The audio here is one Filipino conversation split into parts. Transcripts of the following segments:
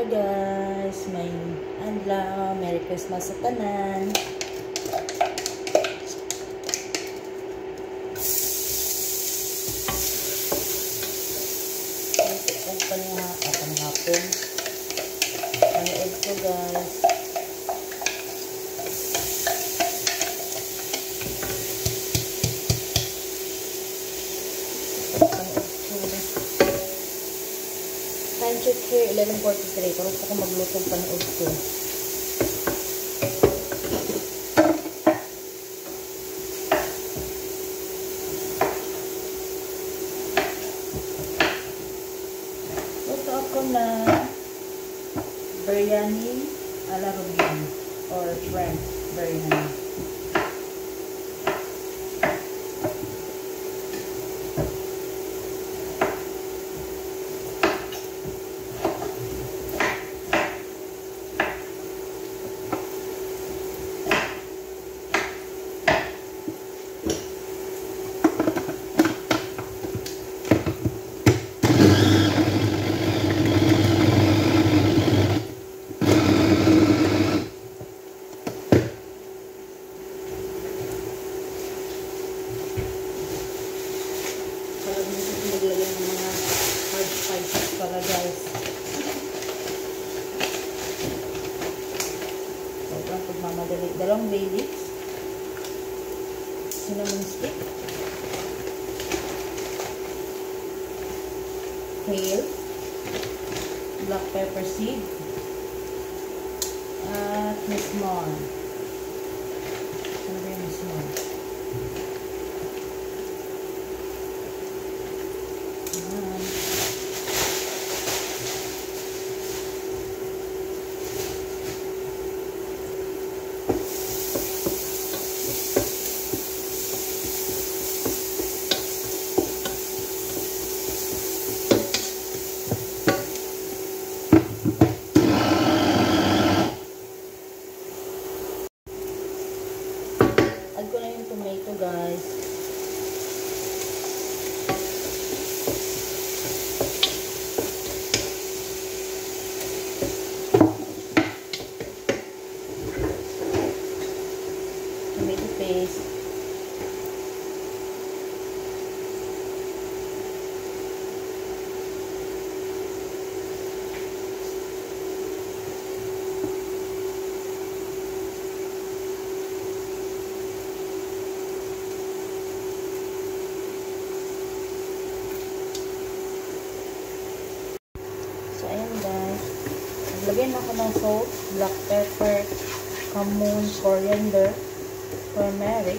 Hello guys, may adlaw, Merry Christmas sa tanan. Panghapon. Panood ko guys. Time check here, 11:43. Tapos ako maglutong panood ko. Luto ako na biryani ala Rubian or shrimp biryani. Naglagay ng mga hard spices para guys. Sobrang pagmamadali. 2 bay leaves, cinnamon stick, kale, black pepper seed, at mismor. Ano ba yung mismor? Add ko na yung tomato guys. Tomato paste. So, ayan guys. Naglagay na ako ng salt, black pepper, cumin, coriander, turmeric.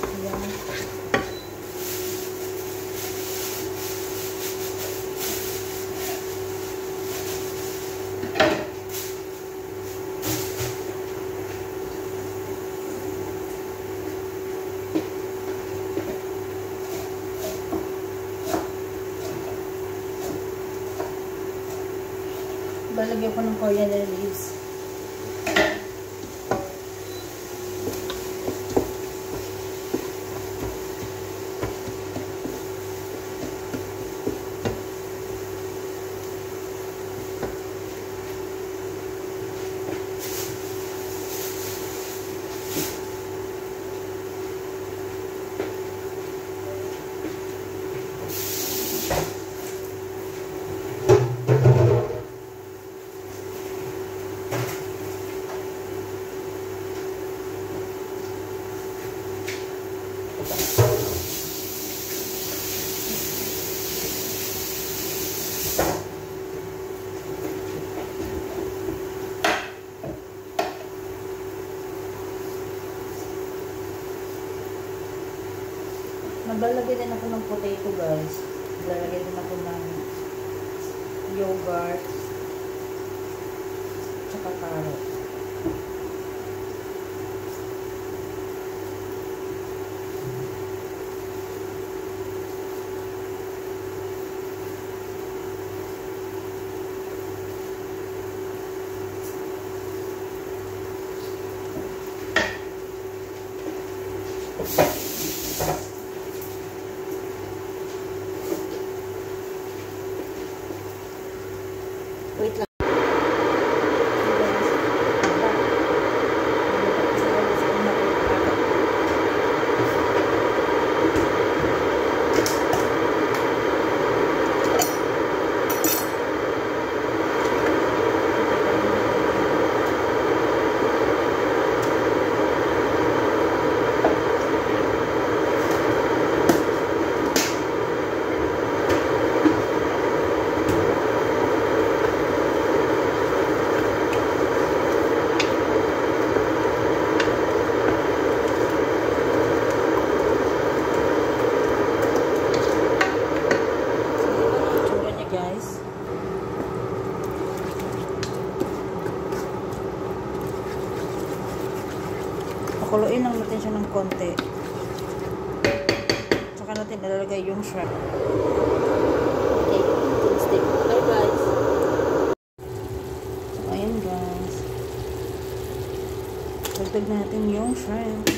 Ayan. Lalagyan ko ng coriander leaves. Naglalagay din ako ng potato guys. Naglalagay din ako ng yogurt tsaka carrot. Wait lang. Pakuluin lang natin siya ng konti. Saka natin ilalagay yung shrimp. Okay, stick. Bye guys. So, ayan guys. Dagdag natin yung shrimp.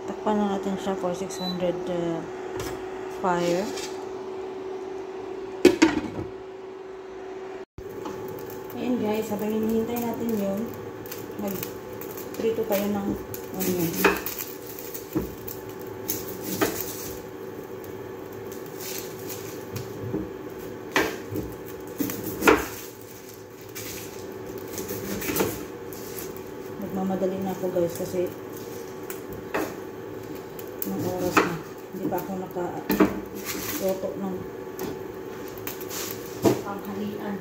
Takpan na natin siya for 600 fire. Ayan guys, habang hinihintay natin yun, mag-prito tayo ng onion. Nagmamadali na ako guys kasi ng oras na. Hindi pa ako naka-loto ng panghalian.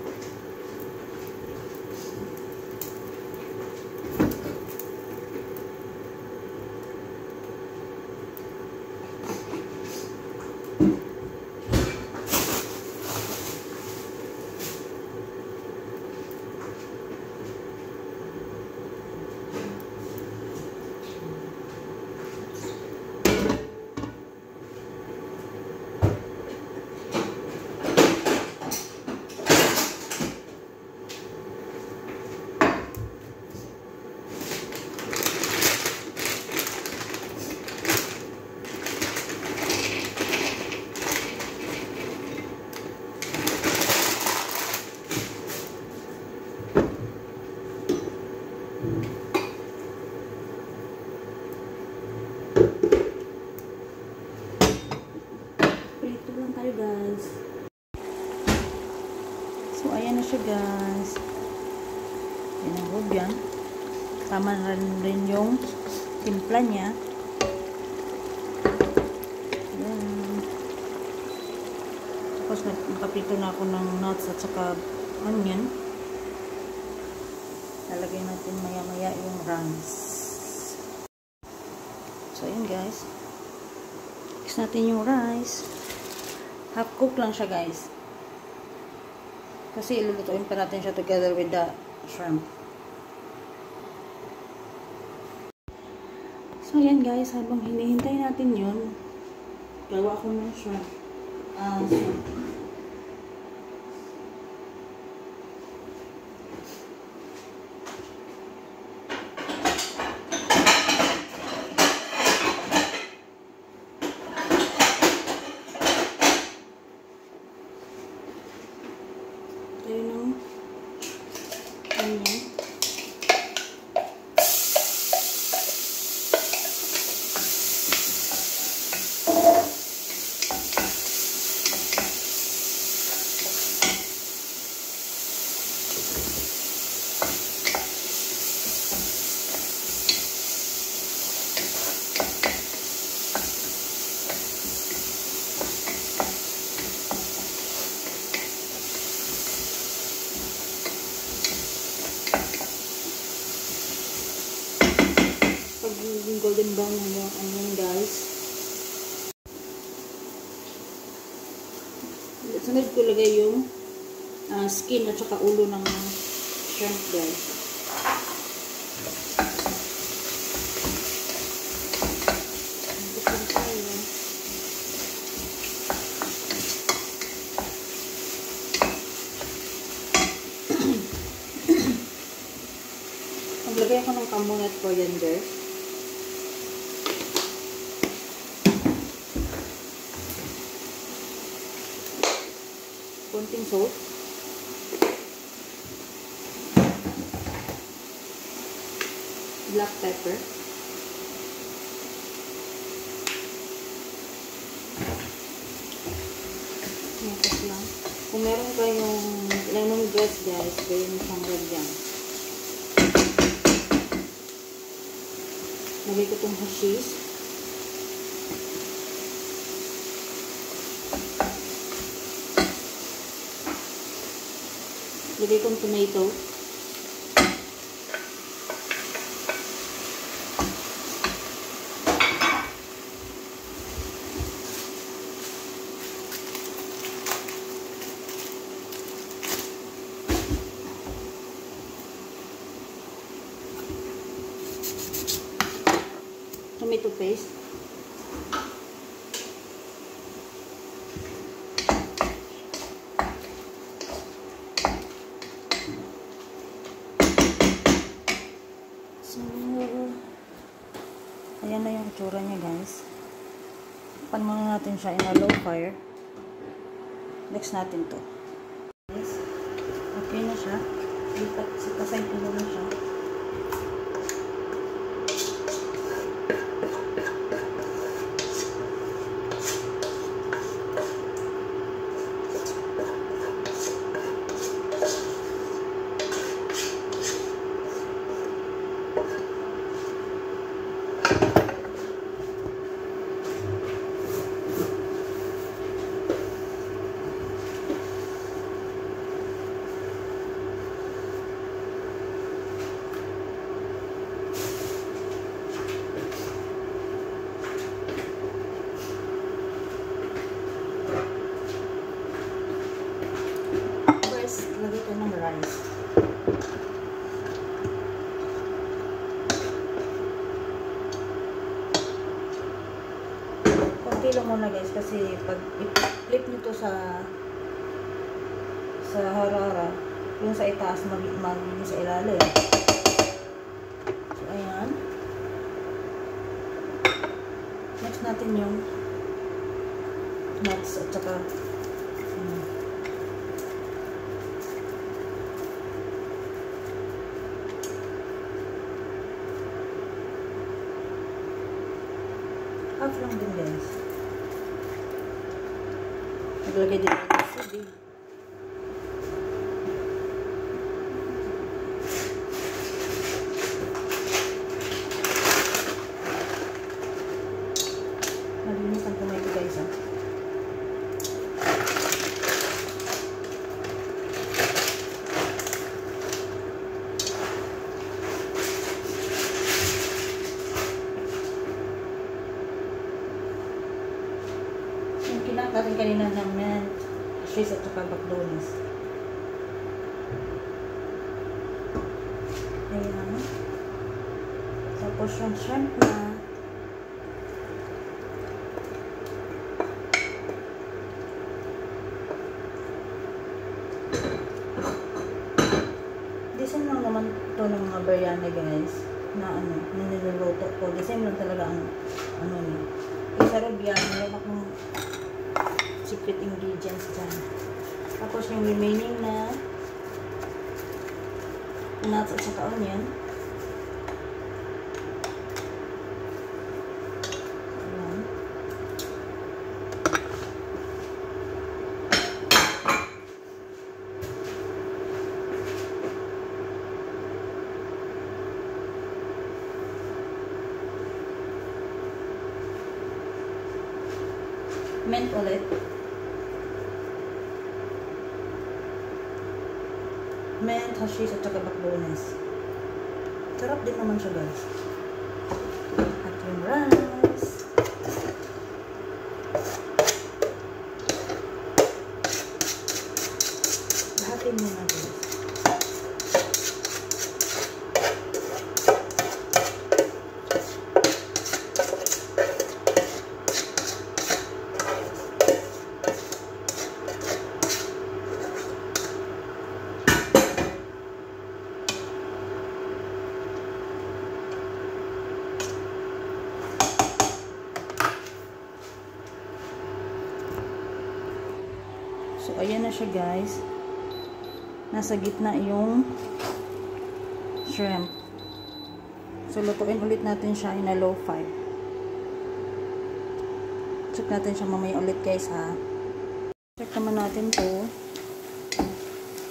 Prito lang tayo guys. So ayan na siya guys. Yan ang hub yan. Tama na rin yung timpla niya. Yan. Tapos nakaprito na ako ng nuts at saka onion. Lalagay natin maya maya yung rice. So ayan guys. Mix natin yung rice. Half cook lang siya guys. Kasi ilulutuin pa natin siya together with the shrimp. So ayan guys, habang hinihintay natin yun, gawa ko ng shrimp. Tayo ng onion. Golden brown na yung onion guys. Sunod ko lagay yung skin at saka ulo ng shrimp guys. Maglagay ako ng kamon at coriander. Konting salt. Black pepper. Tapos lang. Kung meron kayong lemongrass guys, pwede mo siyang lagyan. Lagay ko itong hashish. Lagay kong tomato. Tomato paste. So, ayan na yung itsura niya, guys. Pan muna natin siya in a low fire. Next natin to. Guys, okay na siya. Sitasin ko na siya. Lagay ko ng rice. Konti lang muna, guys, kasi pag i-flip nyo to sa harara, yung sa itaas magiging sa ilalim. So, ayan. Next natin yung nuts at saka half lang din, guys. Naglagay din ng tubig. Malinis ang tomato, guys, ha. Natin kanina ng mint, cheese at saka bakdonis. Ayan. Tapos yung shrimp na. Design lang naman ito ng mga biryani, guys, na niluluto ko. Design lang talaga ang niya. Isa rin yan, meron akong secret ingredients dyan. Tapos yung remaining na nuts at saka onion. Ayan. Mint ulit. Mint, hashish, at saka bakdonis. Sarap din naman siya, guys. At yung rice. Lahatin mo na, guys. So, ayan na siya, guys. Nasa gitna yung shrimp. So, lutuin ulit natin siya in a low fire. Check natin siya mamaya ulit, guys, ha. Check naman natin to.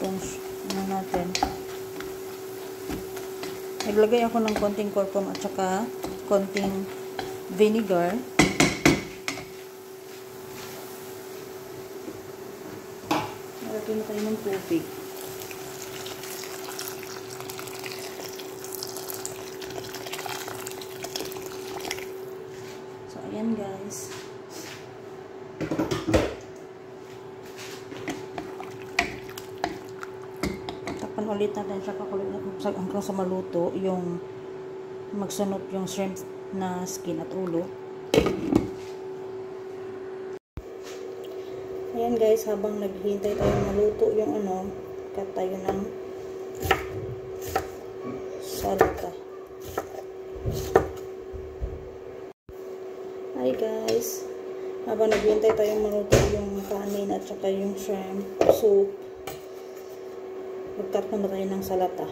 Itong, natin. Naglagay ako ng konting curcum at saka konting vinegar. Nalagyan na tayo ng tubig. ayan guys. Tapan ulit natin siya, pakulit natin hanggang sa maluto yung magsunot yung shrimp na skin at ulo. Ayan guys, habang naghihintay tayo maluto yung cut tayo ng salata. Hi guys, habang naghihintay tayo maluto yung kanin at saka yung shrimp soup, mag-cut na tayo ng salata.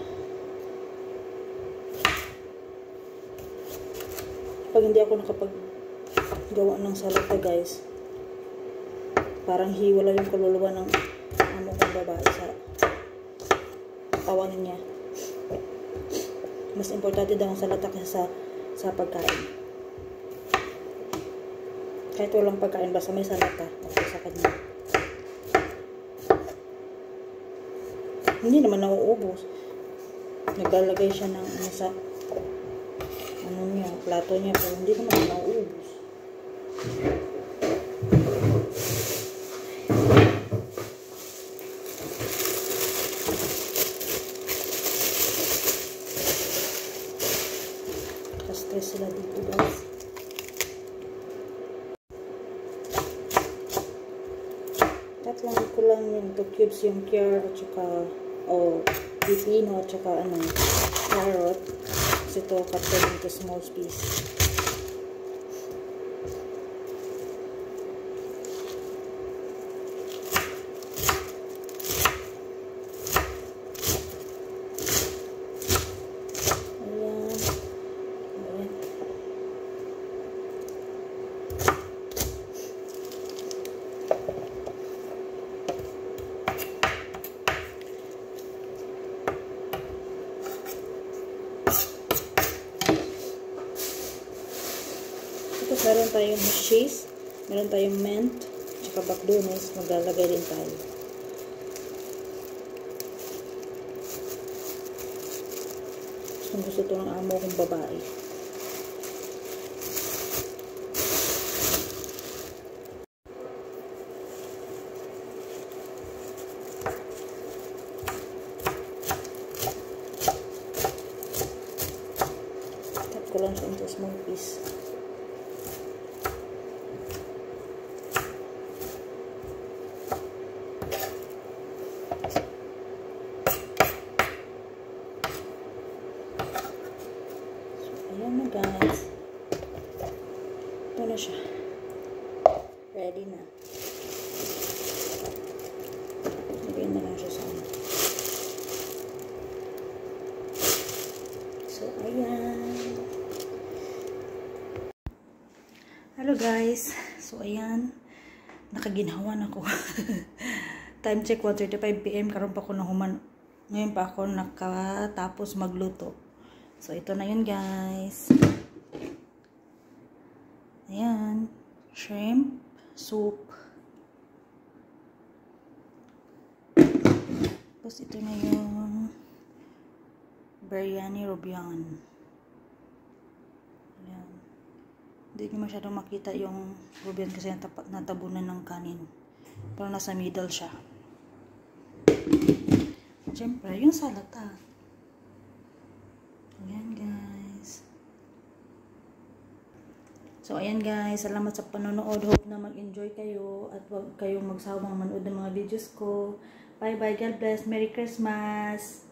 Pag hindi ako nakapaggawa ng salata guys, parang hiwala yung kaluluwa ng amo kong babae sa katawan niya. Mas importante daw ang salata kaysa sa pagkain. Kahit walang pagkain, basta may salata sa kanya. Hindi naman nauubos. Naglalagay siya ng sa niya, plato niya, pero hindi naman nauubos. Stress sila dito guys. Tatlong ko lang yung 2 cubes yung kyar at saka pipino at saka carrot. Kasi ito cut ko into small piece. Meron tayong cheese, meron tayong mint, tsaka bakdones, maglalagay din tayo. Gusto ito ng amo kong babae. Cut ko lang siya into small piece. Ayan na guys. Ito na siya. Ready na. Lagyan na lang siya sa So, ayan. Hello guys. So, ayan. Nakaginhawan ako. Time check 1:35 PM. Karoon pa ako ngayon pa ako nakatapos magluto. So, ito na yun guys. Ayan. Shrimp soup. Tapos, ito na yung biryani robian. Ayan. Hindi nyo masyadong makita yung robian kasi natabunan ng kanin. Pero nasa middle siya. Siyempre, yung salata. Ayan guys. So ayan guys, salamat sa panonood. Hope na mag-enjoy kayo at huwag kayong magsawang manood ng mga videos ko. Bye bye, God bless, Merry Christmas.